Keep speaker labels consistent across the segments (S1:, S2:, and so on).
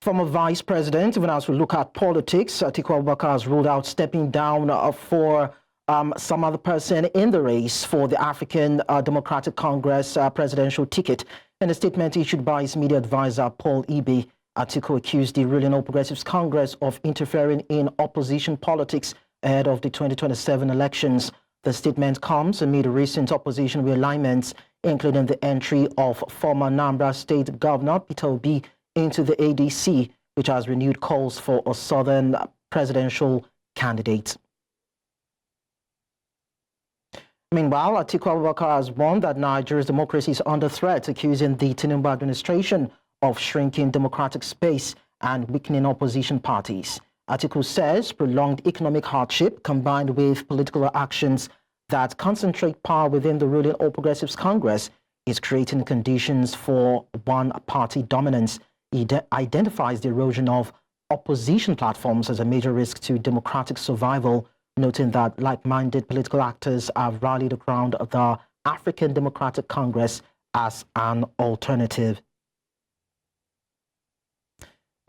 S1: Former Vice President, even as we look at politics, Atiku Abubakar has ruled out stepping down for some other person in the race for the African Democratic Congress presidential ticket. In a statement issued by his media advisor, Paul Ibe, Atiku accused the ruling All Progressives Congress of interfering in opposition politics ahead of the 2027 elections. The statement comes amid recent opposition realignments, including the entry of former Anambra State Governor Peter Obi into the ADC, which has renewed calls for a southern presidential candidate. Meanwhile, Atiku Abubakar has warned that Nigeria's democracy is under threat, accusing the Tinubu administration of shrinking democratic space and weakening opposition parties. Atiku says prolonged economic hardship combined with political actions that concentrate power within the ruling All Progressives Congress is creating conditions for one-party dominance. He identifies the erosion of opposition platforms as a major risk to democratic survival, noting that like-minded political actors have rallied around the African Democratic Congress as an alternative.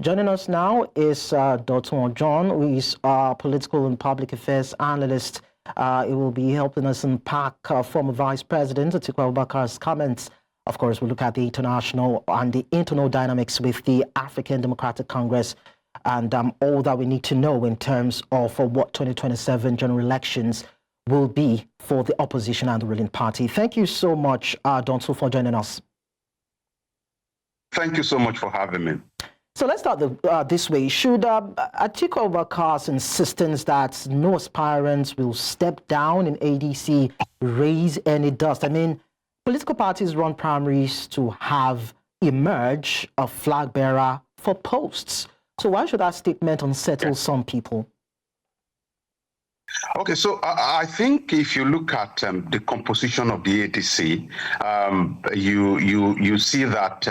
S1: Joining us now is Dotun Ojon, who is a political and public affairs analyst. He will be helping us unpack former Vice President Atiku Abubakar's comments. Of course, we'll look at the international and the internal dynamics with the African Democratic Congress and all that we need to know in terms of what 2027 general elections will be for the opposition and the ruling party. Thank you so much, Dotun, for joining us.
S2: Thank you so much for having me.
S1: So let's start this way. Should Atiku Abubakar's insistence that no aspirants will step down in ADC raise any dust? I mean, political parties run primaries to have emerge a flag bearer for posts. So why should that statement unsettle some people?
S2: Okay, so I think if you look at the composition of the ADC, you see that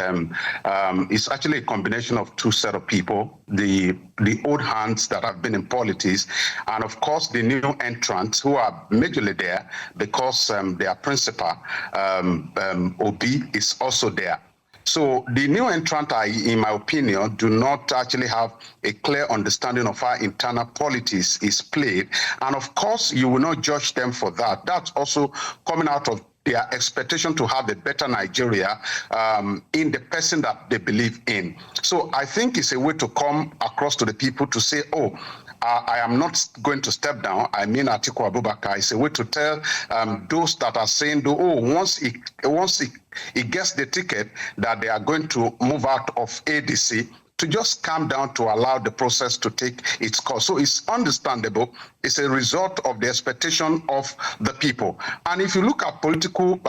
S2: it's actually a combination of two set of people: the old hands that have been in politics, and of course the new entrants who are majorly there because their principal Obi is also there. So the new entrant, in my opinion, do not actually have a clear understanding of how internal politics is played. And of course, you will not judge them for that. That's also coming out of their expectation to have a better Nigeria in the person that they believe in. So I think it's a way to come across to the people to say, oh, I am not going to step down. I mean, Atiku Abubakar is a way to tell those that are saying, oh, once he gets the ticket, that they are going to move out of ADC, to just calm down to allow the process to take its course. So it's understandable. It's a result of the expectation of the people. And if you look at political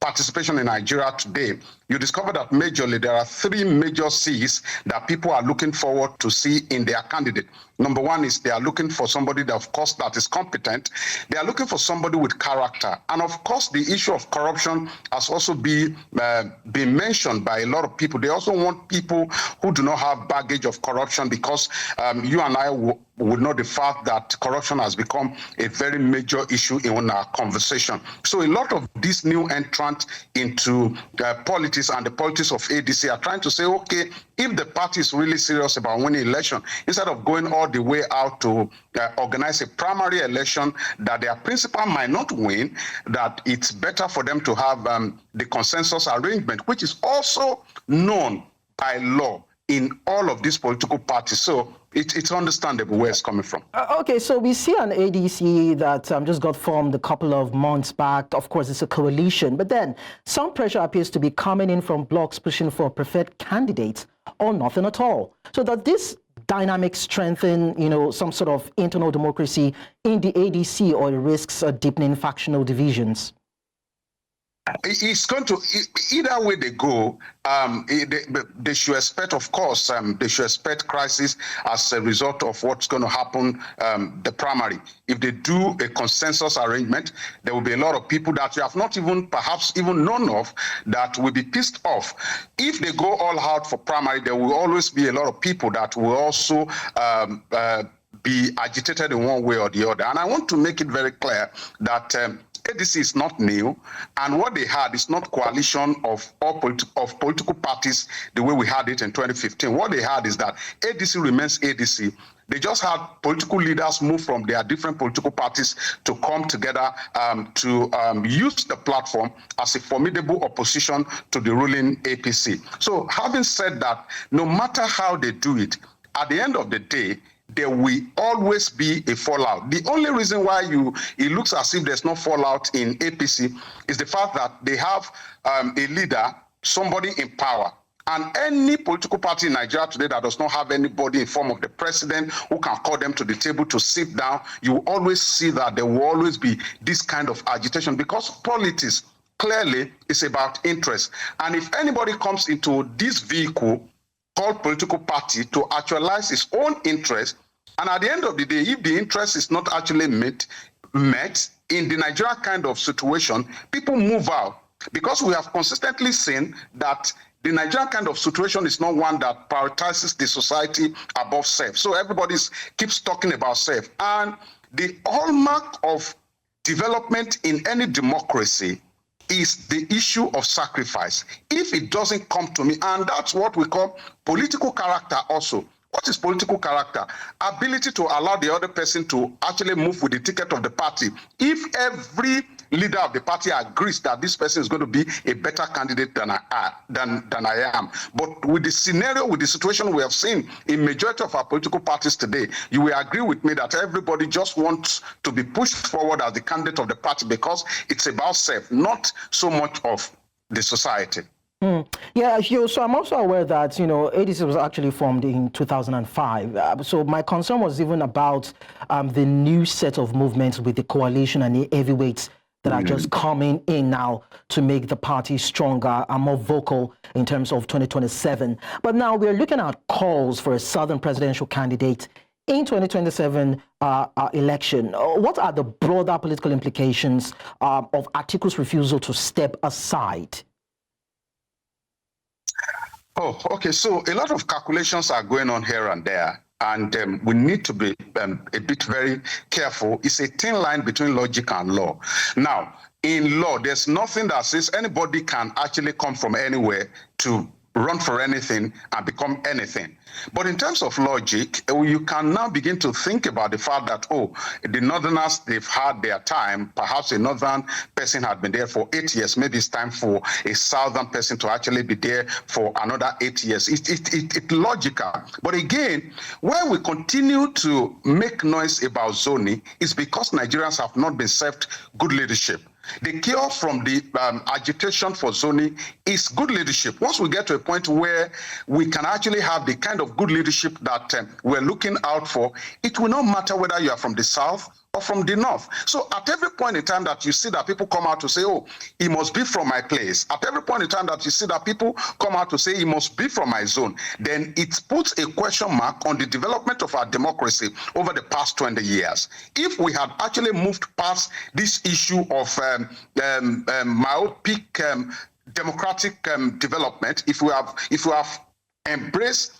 S2: participation in Nigeria today, you discover that majorly there are three major C's that people are looking forward to see in their candidate. Number one is they are looking for somebody that, of course, that is competent. They are looking for somebody with character. And of course, the issue of corruption has also been mentioned by a lot of people. They also want people who do not have baggage of corruption, because you and I would know the fact that corruption has become a very major issue in our conversation. So a lot of these new entrants into politics and the politics of ADC are trying to say, okay, if the party is really serious about winning election, instead of going all the way out to organize a primary election that their principal might not win, that it's better for them to have the consensus arrangement, which is also known by law in all of these political parties. So it's understandable where it's coming from.
S1: Okay, so we see an ADC that just got formed a couple of months back. Of course, it's a coalition, but then some pressure appears to be coming in from blocs pushing for a preferred candidate or nothing at all. So that this dynamic strengthen, some sort of internal democracy in the ADC, or it risks deepening factional divisions?
S2: It's going to, either way they go, they should expect, of course, they should expect crisis as a result of what's going to happen, the primary. If they do a consensus arrangement, there will be a lot of people that you have not even perhaps even known of that will be pissed off. If they go all out for primary, there will always be a lot of people that will also be agitated in one way or the other. And I want to make it very clear that ADC is not new, and what they had is not coalition of political parties the way we had it in 2015. What they had is that ADC remains ADC. They just had political leaders move from their different political parties to come together to use the platform as a formidable opposition to the ruling APC. So having said that, no matter how they do it, at the end of the day, there will always be a fallout. The only reason why it looks as if there's no fallout in APC is the fact that they have a leader, somebody in power. And any political party in Nigeria today that does not have anybody in form of the president who can call them to the table to sit down, you will always see that there will always be this kind of agitation, because politics clearly is about interest. And if anybody comes into this vehicle called political party to actualize its own interest, and at the end of the day, if the interest is not actually met in the Nigeria kind of situation, people move out, because we have consistently seen that the Nigerian kind of situation is not one that prioritizes the society above self. So everybody keeps talking about self. And the hallmark of development in any democracy is the issue of sacrifice. If it doesn't come to me, and that's what we call political character also. What is political character? Ability to allow the other person to actually move with the ticket of the party. If every leader of the party agrees that this person is going to be a better candidate than I am. But with the scenario, with the situation we have seen in majority of our political parties today, you will agree with me that everybody just wants to be pushed forward as the candidate of the party because it's about self, not so much of the society.
S1: Yeah, so I'm also aware that, ADC was actually formed in 2005. So my concern was even about the new set of movements with the coalition and the heavyweights that are just coming in now to make the party stronger and more vocal in terms of 2027. But now we're looking at calls for a southern presidential candidate in 2027 election. What are the broader political implications of Atiku's refusal to step aside?
S2: Oh, okay. So a lot of calculations are going on here and there. And we need to be a bit very careful. It's a thin line between logic and law. Now, in law, there's nothing that says anybody can actually come from anywhere to run for anything and become anything. But in terms of logic, you can now begin to think about the fact that, the Northerners, they've had their time. Perhaps a Northern person had been there for 8 years. Maybe it's time for a Southern person to actually be there for another 8 years. It's logical. But again, where we continue to make noise about zoning is because Nigerians have not been served good leadership. The cure from the agitation for zoning is good leadership. Once we get to a point where we can actually have the kind of good leadership that we're looking out for, it will not matter whether you are from the South or from the North. So at every point in time that you see that people come out to say, he must be from my place, at every point in time that you see that people come out to say he must be from my zone, then it puts a question mark on the development of our democracy over the past 20 years. If we had actually moved past this issue of myopic democratic development, if we have embraced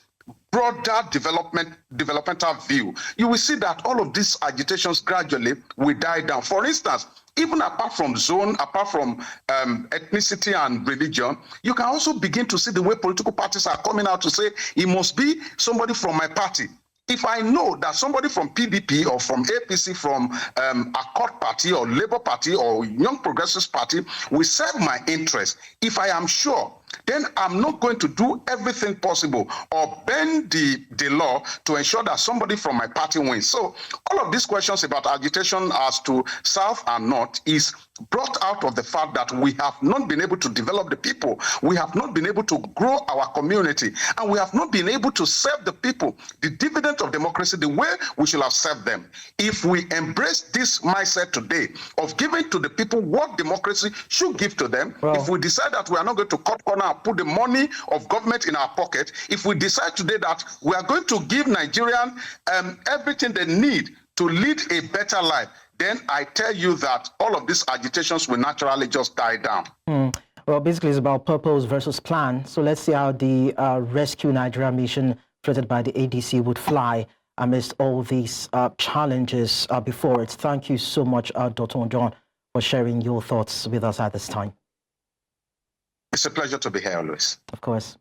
S2: broader developmental view, you will see that all of these agitations gradually will die down. For instance, even apart from zone, apart from ethnicity and religion, you can also begin to see the way political parties are coming out to say, it must be somebody from my party. If I know that somebody from PDP or from APC, from Accord Party or Labour Party or Young Progressives Party will serve my interest, if I am sure, then I'm not going to do everything possible or bend the law to ensure that somebody from my party wins. So all of these questions about agitation as to South and North is brought out of the fact that we have not been able to develop the people. We have not been able to grow our community, and we have not been able to serve the people the dividend of democracy the way we should have served them. If we embrace this mindset today of giving to the people what democracy should give to them, if we decide that we are not going to cut corner and put the money of government in our pocket, if we decide today that we are going to give Nigerians everything they need to lead a better life, then I tell you that all of these agitations will naturally just die down.
S1: Well, basically it's about purpose versus plan. So let's see how the Rescue Nigeria mission threaded by the ADC would fly amidst all these challenges before it. Thank you so much, Dotun Ojon, for sharing your thoughts with us at this time.
S2: It's a pleasure to be here always.
S1: Of course.